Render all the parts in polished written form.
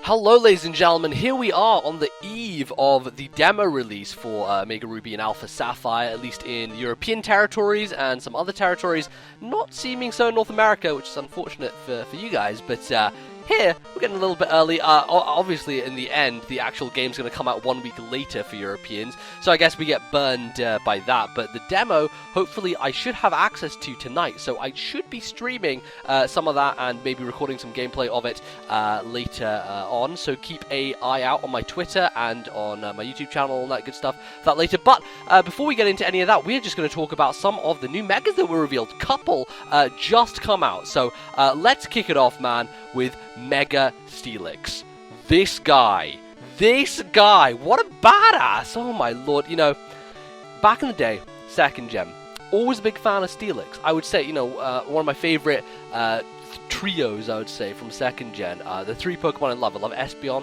Hello ladies and gentlemen, here we are on the eve of the demo release for Mega Ruby and Alpha Sapphire, at least in European territories and some other territories, not seeming so in North America, which is unfortunate for you guys, but here, we're getting a little bit early. Obviously, in the end, the actual game's going to come out 1 week later for Europeans, so I guess we get burned by that. But the demo, hopefully, I should have access to tonight, so I should be streaming some of that and maybe recording some gameplay of it later on. So keep an eye out on my Twitter and on my YouTube channel, all that good stuff for that later. But before we get into any of that, we're just going to talk about some of the new megas that were revealed. Couple just come out, so let's kick it off, man, with Mega Steelix. This guy, what a badass! Oh my lord, you know, back in the day, second gen, always a big fan of Steelix. I would say, you know, one of my favorite trios, I would say, from second gen. The three Pokemon I love Espeon,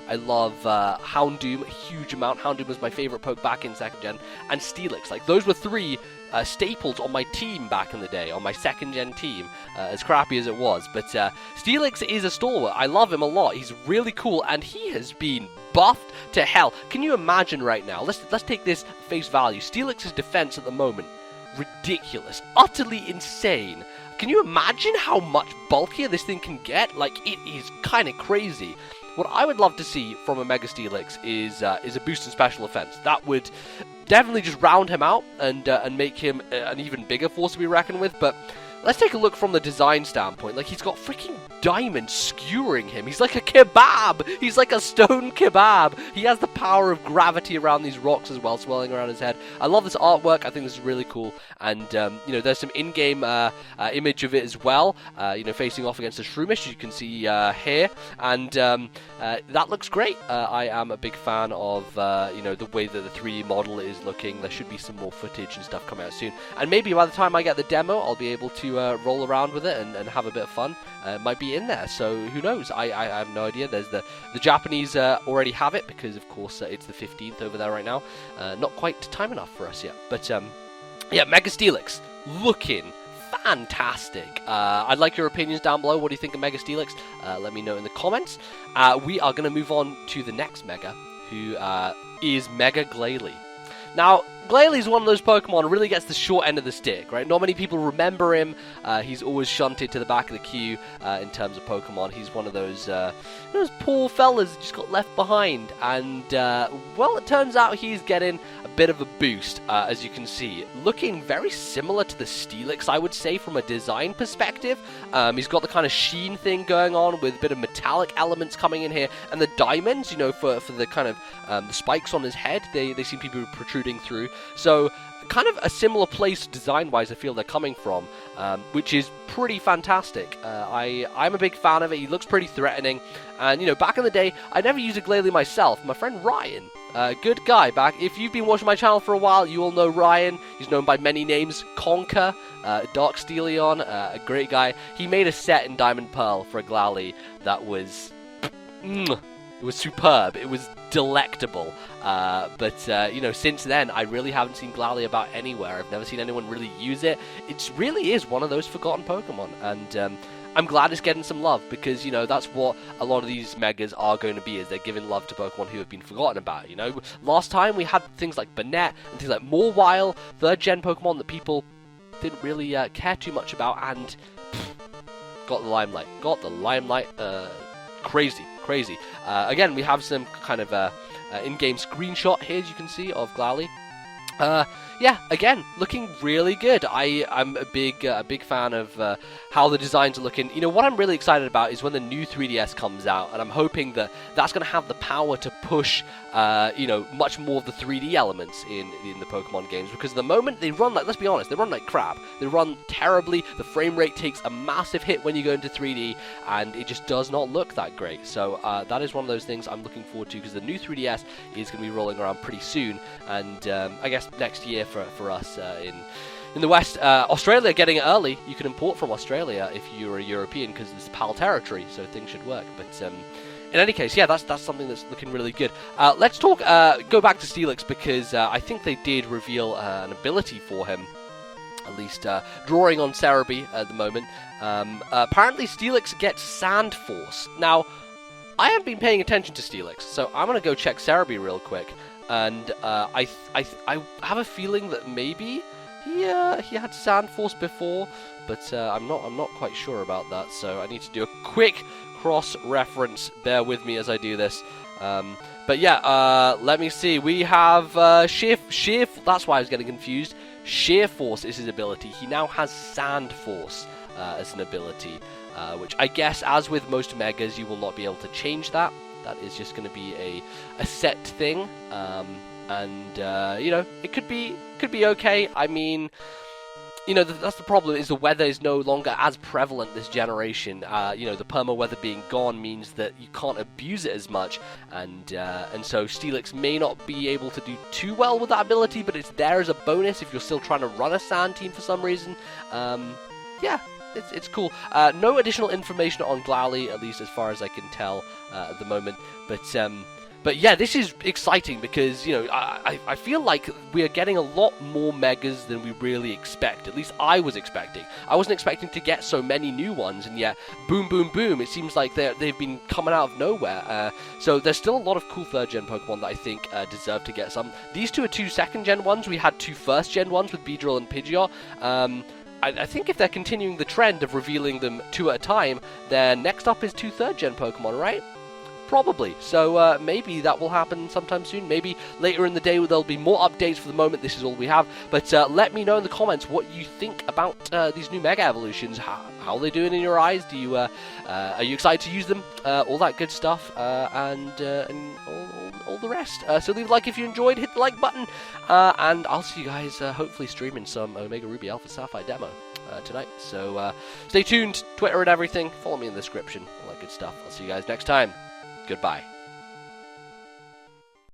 I love Houndoom a huge amount. Houndoom was my favorite poke back in second gen, and Steelix. Like, those were three staples on my team back in the day, on my second gen team, as crappy as it was. But Steelix is a stalwart. I love him a lot. He's really cool, and he has been buffed to hell. Can you imagine right now? Let's take this face value. Steelix's defense at the moment, ridiculous, utterly insane. Can you imagine how much bulkier this thing can get? Like, it is kind of crazy. What I would love to see from a Mega Steelix is a boost in special offense. That would definitely just round him out and make him an even bigger force to be reckoned with. But let's take a look from the design standpoint. Like, he's got freaking diamonds skewering him. He's like a kebab. He's like a stone kebab. He has the power of gravity around these rocks as well, swirling around his head. I love this artwork. I think this is really cool. And, you know, there's some in-game image of it as well, you know, facing off against the Shroomish, as you can see here. And that looks great. I am a big fan of, you know, the way that the 3D model is looking. There should be some more footage and stuff coming out soon. And maybe by the time I get the demo, I'll be able to roll around with it and have a bit of fun. It might be in there, so who knows? I have no idea. There's the Japanese already have it, because of course it's the 15th over there right now. Not quite time enough for us yet, but yeah, Mega Steelix looking fantastic. I'd like your opinions down below. What do you think of Mega Steelix? Let me know in the comments. We are going to move on to the next Mega, who is Mega Glalie. Now, Glalie is one of those Pokemon who really gets the short end of the stick, right? Not many people remember him. He's always shunted to the back of the queue in terms of Pokemon. He's one of those poor fellas that just got left behind. And, well, it turns out he's getting a bit of a boost, as you can see. Looking very similar to the Steelix, I would say, from a design perspective. He's got the kind of sheen thing going on with a bit of metallic elements coming in here. And the diamonds, you know, for the kind of the spikes on his head, they seem to be protruding through. So, kind of a similar place design-wise I feel they're coming from, which is pretty fantastic. I'm a big fan of it. He looks pretty threatening. And, you know, back in the day, I never used a Glalie myself. My friend Ryan, good guy back. If you've been watching my channel for a while, you all know Ryan. He's known by many names. Conker, Dark Steelion, a great guy. He made a set in Diamond Pearl for a Glalie that was... It was superb. It was delectable. But you know, since then, I really haven't seen Glalie about anywhere. I've never seen anyone really use it. It really is one of those forgotten Pokemon. And I'm glad it's getting some love, because, you know, that's what a lot of these Megas are going to be, is they're giving love to Pokemon who have been forgotten about, you know? Last time, we had things like Banette and things like Mawile, third-gen Pokemon that people didn't really care too much about, and got the limelight. Crazy. Again, we have some kind of in-game screenshot here, as you can see, of Glalie. Yeah, again, looking really good. I'm a big fan of how the designs are looking. You know, what I'm really excited about is when the new 3DS comes out, and I'm hoping that that's going to have the power to push, you know, much more of the 3D elements in the Pokemon games, because at the moment they run like, let's be honest, they run like crap. They run terribly. The frame rate takes a massive hit when you go into 3D, and it just does not look that great. So that is one of those things I'm looking forward to, because the new 3DS is going to be rolling around pretty soon, and I guess next year for us in the West. Australia getting it early. You can import from Australia if you're a European, because it's PAL territory, so things should work. But in any case, yeah, that's something that's looking really good. Let's talk. Go back to Steelix, because I think they did reveal an ability for him. At least drawing on Serebii at the moment. Apparently, Steelix gets Sand Force. Now, I haven't been paying attention to Steelix, so I'm gonna go check Serebii real quick, and I have a feeling that maybe he had Sand Force before, but I'm not quite sure about that. So I need to do a quick cross-reference. Bear with me as I do this. But yeah, let me see. We have sheer. That's why I was getting confused. Sheer Force is his ability. He now has Sand Force as an ability, which I guess, as with most megas, you will not be able to change that. That is just going to be a set thing, and you know, it could be okay. I mean, you know, that's the problem, is the weather is no longer as prevalent this generation. You know, the perma weather being gone means that you can't abuse it as much, and so Steelix may not be able to do too well with that ability, but it's there as a bonus if you're still trying to run a sand team for some reason. Yeah. It's cool. No additional information on Glalie, at least as far as I can tell at the moment. But yeah, this is exciting because, you know, I feel like we are getting a lot more megas than we really expect. At least I was expecting. I wasn't expecting to get so many new ones, and yet, boom, boom, boom, it seems like they've been coming out of nowhere. So there's still a lot of cool 3rd gen Pokemon that I think deserve to get some. These two are 2 2nd gen ones. We had 2 1st gen ones with Beedrill and Pidgeot. I think if they're continuing the trend of revealing them 2 at a time, then next up is 2 3rd gen Pokemon, right? Probably. So maybe that will happen sometime soon. Maybe later in the day there'll be more updates. For the moment, this is all we have. But let me know in the comments what you think about these new Mega Evolutions. How are they doing in your eyes? Do you are you excited to use them? All that good stuff, and all the rest. So leave a like if you enjoyed. Hit the like button, and I'll see you guys hopefully streaming some Omega Ruby Alpha Sapphire demo tonight. So stay tuned. Twitter and everything. Follow me in the description. All that good stuff. I'll see you guys next time. Goodbye.